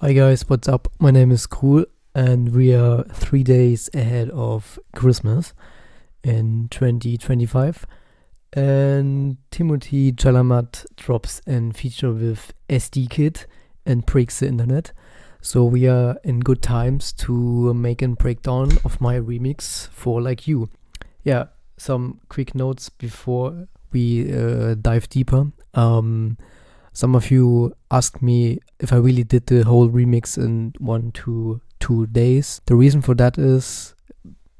Hi guys, what's up? My name is Skruuul and we are 3 days ahead of Christmas in 2025. And Timothy Chalamat drops an feature with SD Kit and breaks the internet. So we are in good times to make a breakdown of my remix for Like You. Yeah, some quick notes before we dive deeper. Some of you asked me if I really did the whole remix in 1 to 2 days. The reason for that is,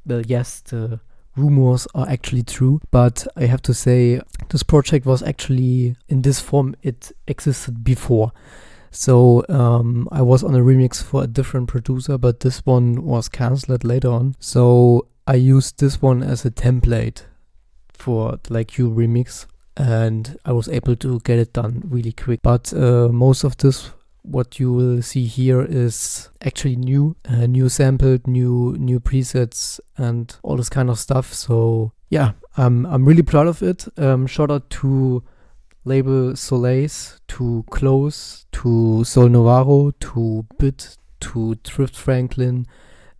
well, yes, the rumors are actually true, but I have to say this project was actually in this form it existed before. So I was on a remix for a different producer, but this one was cancelled later on. So I used this one as a template for the Like You remix, and I was able to get it done really quick. But most of this, what you will see here, is actually new sampled, new presets, and all this kind of stuff. So yeah, I'm really proud of it. Shout out to label Solace, to Close, to Sol Novaro, to Bit, to Drift Franklyn,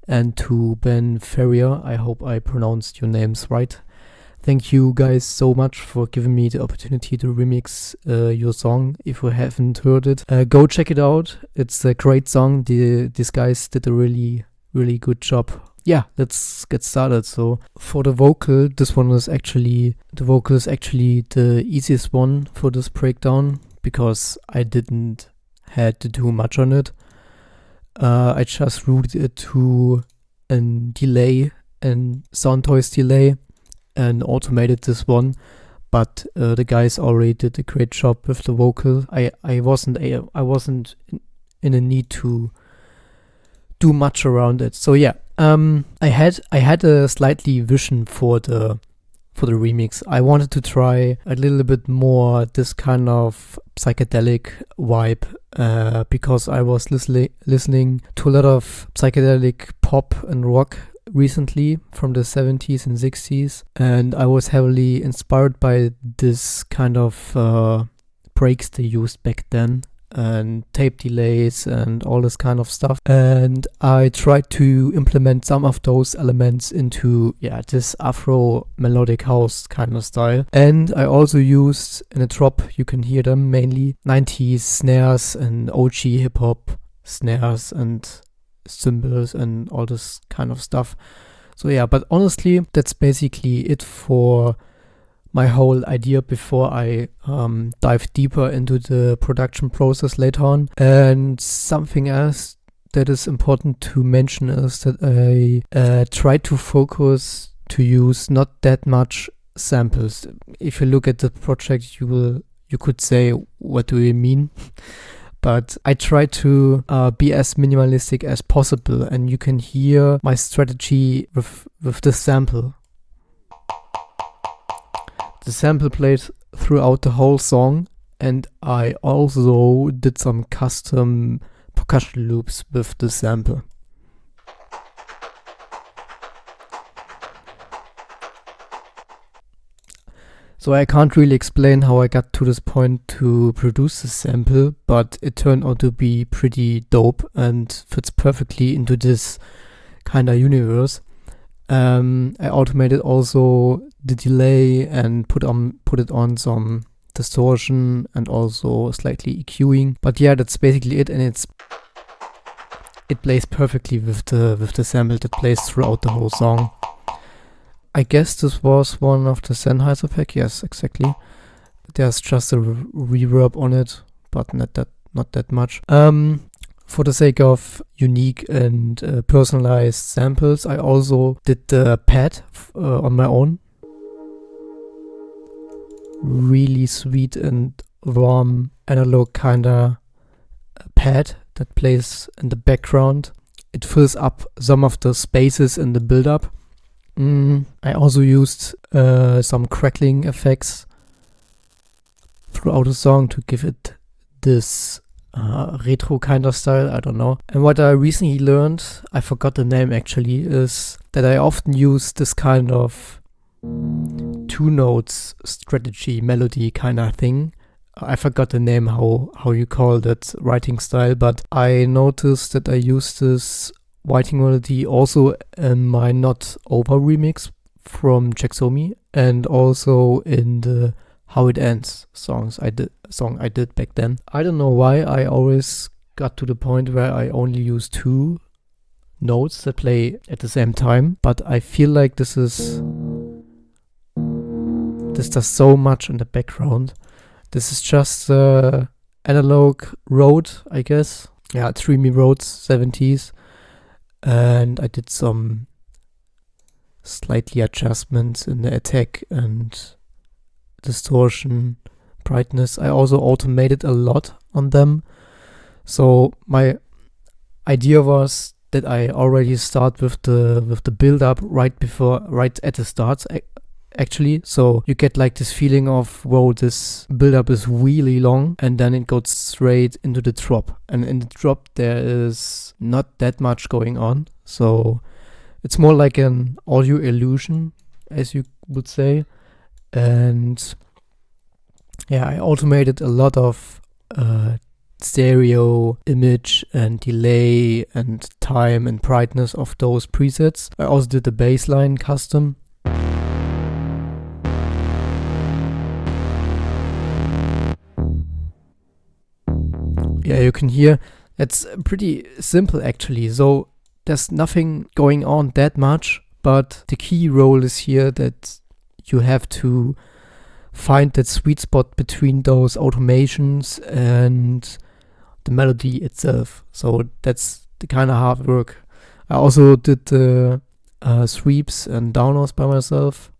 and to Ben Ferrier. I hope I pronounced your names right. Thank you guys so much for giving me the opportunity to remix your song. If you haven't heard it, go check it out. It's a great song. These guys did a really good job. Yeah, let's get started. So for the vocal, the vocal is actually the easiest one for this breakdown because I didn't had to do much on it. I just routed it to a delay and sound toys delay and automated this one, but the guys already did a great job with the vocal. I wasn't in a need to do much around it. So yeah, I had a slightly vision for the remix. I wanted to try a little bit more this kind of psychedelic vibe because I was listening to a lot of psychedelic pop and rock recently from the 70s and 60s, and I was heavily inspired by this kind of breaks they used back then and tape delays and all this kind of stuff, and I tried to implement some of those elements into this Afro melodic house kind of style. And I also used in a drop, you can hear them, mainly 90s snares and OG hip-hop snares and cymbals and all this kind of stuff. So yeah, but honestly, that's basically it for my whole idea before I dive deeper into the production process later on. And something else that is important to mention is that I try to focus to use not that much samples. If you look at the project, you could say, what do you mean? But I try to be as minimalistic as possible, and you can hear my strategy with the sample. The sample played throughout the whole song, and I also did some custom percussion loops with the sample. So I can't really explain how I got to this point to produce the sample, but it turned out to be pretty dope and fits perfectly into this kind of universe. I automated also the delay and put it on some distortion and also slightly EQing. But yeah, that's basically it, and it plays perfectly with the sample that plays throughout the whole song. I guess this was one of the Sennheiser pack. Yes, exactly. There's just a reverb on it, but not that much. For the sake of unique and personalized samples, I also did the pad on my own. Really sweet and warm analog kinda pad that plays in the background. It fills up some of the spaces in the build-up. I also used some crackling effects throughout the song to give it this retro kind of style, I don't know. And what I recently learned, I forgot the name actually, is that I often use this kind of 2 notes strategy melody kind of thing I forgot the name, how you call that writing style, but I noticed that I used this writing melody also in my Not Over remix from Jacksomi, and also in the How It Ends song I did back then. I don't know why I always got to the point where I only use 2 notes that play at the same time, but I feel like this does so much in the background. This is just analog Rode, I guess. Yeah, 3-me Rhodes 70s, and I did some slightly adjustments in the attack and distortion, brightness. I also automated a lot on them. So my idea was that I already start with the build up right at the start actually. So you get like this feeling of, whoa, this build up is really long, and then it goes straight into the drop. And in the drop there is not that much going on. So it's more like an audio illusion, as you would say. And yeah, I automated a lot of stereo, image and delay and time and brightness of those presets. I also did the bass line custom. Yeah, you can hear it's pretty simple actually. So there's nothing going on that much, but the key role is here that you have to find that sweet spot between those automations and the melody itself. So that's the kind of hard work. I also did the sweeps and downers by myself.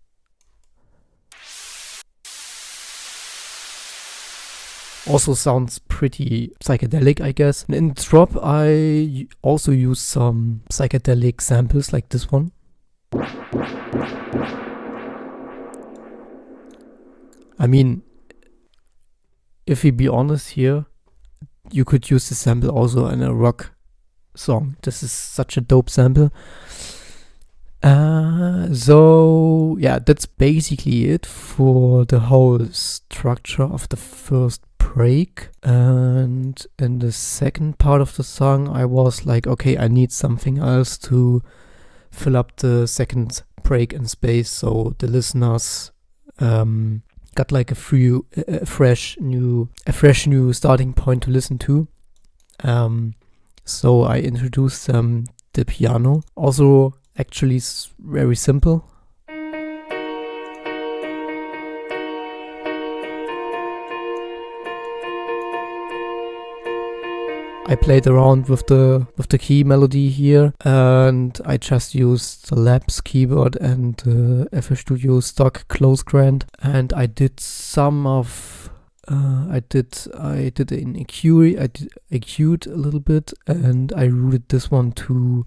Also sounds pretty psychedelic, I guess. And in the drop, I also used some psychedelic samples like this one. I mean, if we be honest here, you could use the sample also in a rock song. This is such a dope sample. So yeah, that's basically it for the whole structure of the first break. And in the second part of the song, I was like, okay, I need something else to fill up the second break in space, so the listeners got like a fresh new starting point to listen to. So I introduced them the piano. Also, actually, it's very simple. I played around with the key melody here, and I just used the Labs keyboard and the FL Studio stock close grand, and I did some of I did an EQ, I did EQ'd a little bit, and I routed this one to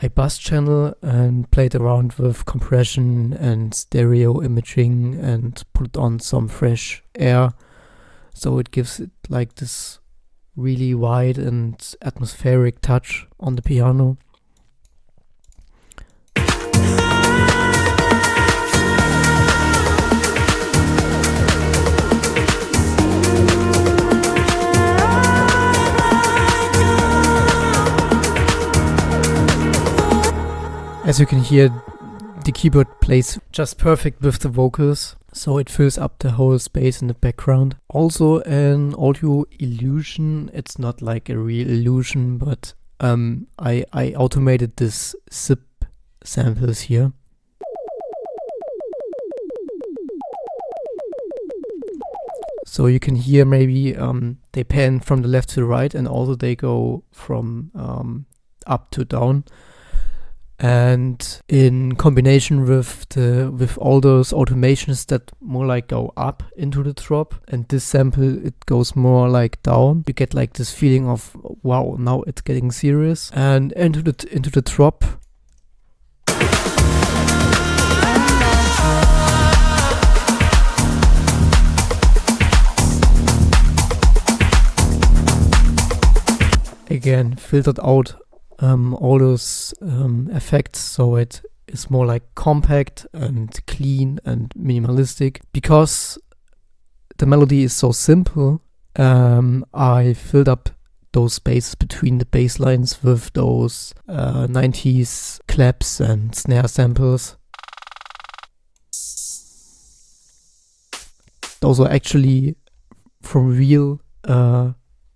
a bus channel and played around with compression and stereo imaging and put on some fresh air, so it gives it like this really wide and atmospheric touch on the piano. As you can hear, the keyboard plays just perfect with the vocals, so it fills up the whole space in the background. Also an audio illusion. It's not like a real illusion, but I automated this zip samples here. So you can hear maybe they pan from the left to the right, and also they go from up to down. And in combination with all those automations that more like go up into the drop, and this sample, it goes more like down, you get like this feeling of, wow, now it's getting serious. And into the drop, again filtered out all those effects, so it is more like compact and clean and minimalistic, because the melody is so simple, I filled up those spaces between the bass lines with those 90s claps and snare samples. Those are actually from real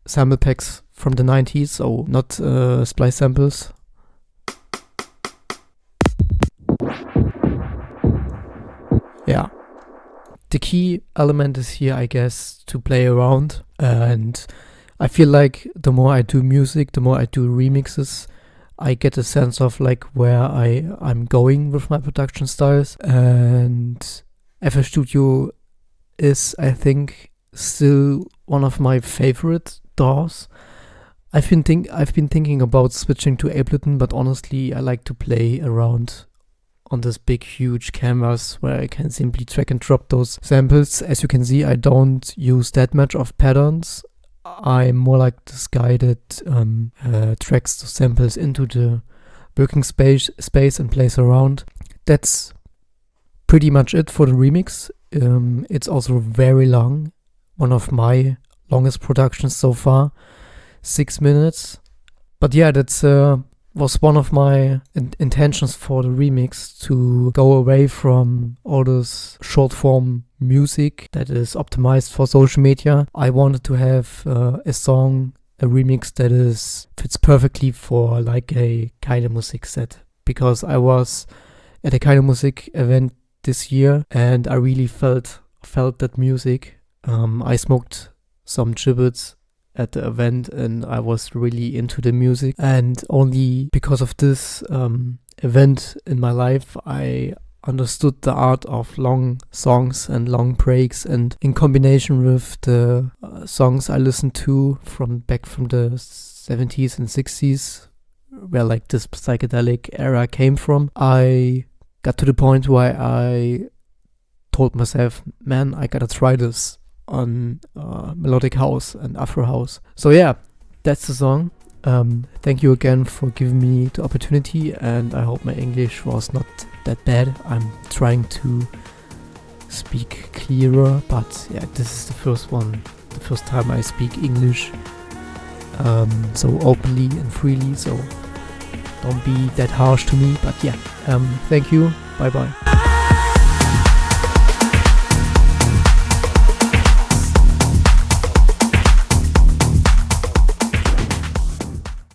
sample packs from the 90s, so not splice samples. Yeah. The key element is here, I guess, to play around, and I feel like the more I do music, the more I do remixes, I get a sense of like where I'm going with my production styles. And FL Studio is, I think, still one of my favorite DAWs. I've been thinking about switching to Ableton, but honestly, I like to play around on this big, huge canvas where I can simply drag and drop those samples. As you can see, I don't use that much of patterns. I'm more like this guy that tracks the samples into the working space and plays around. That's pretty much it for the remix. It's also very long. One of my longest productions so far, 6 minutes. But yeah, that's was one of my intentions for the remix, to go away from all this short form music that is optimized for social media. I wanted to have a remix that fits perfectly for like a Keine Musik set, because I was at a Keine Musik event this year and I really felt that music. I smoked some gibbets at the event and I was really into the music, and only because of this event in my life I understood the art of long songs and long breaks, and in combination with the songs I listened to from the 70s and 60s, where like this psychedelic era came from, I got to the point where I told myself, man, I gotta try this on melodic house and Afro House. So yeah, that's the song. Thank you again for giving me the opportunity, and I hope my English was not that bad. I'm trying to speak clearer, but yeah, this is the first time I speak English so openly and freely, so don't be that harsh to me. But yeah, thank you, bye bye.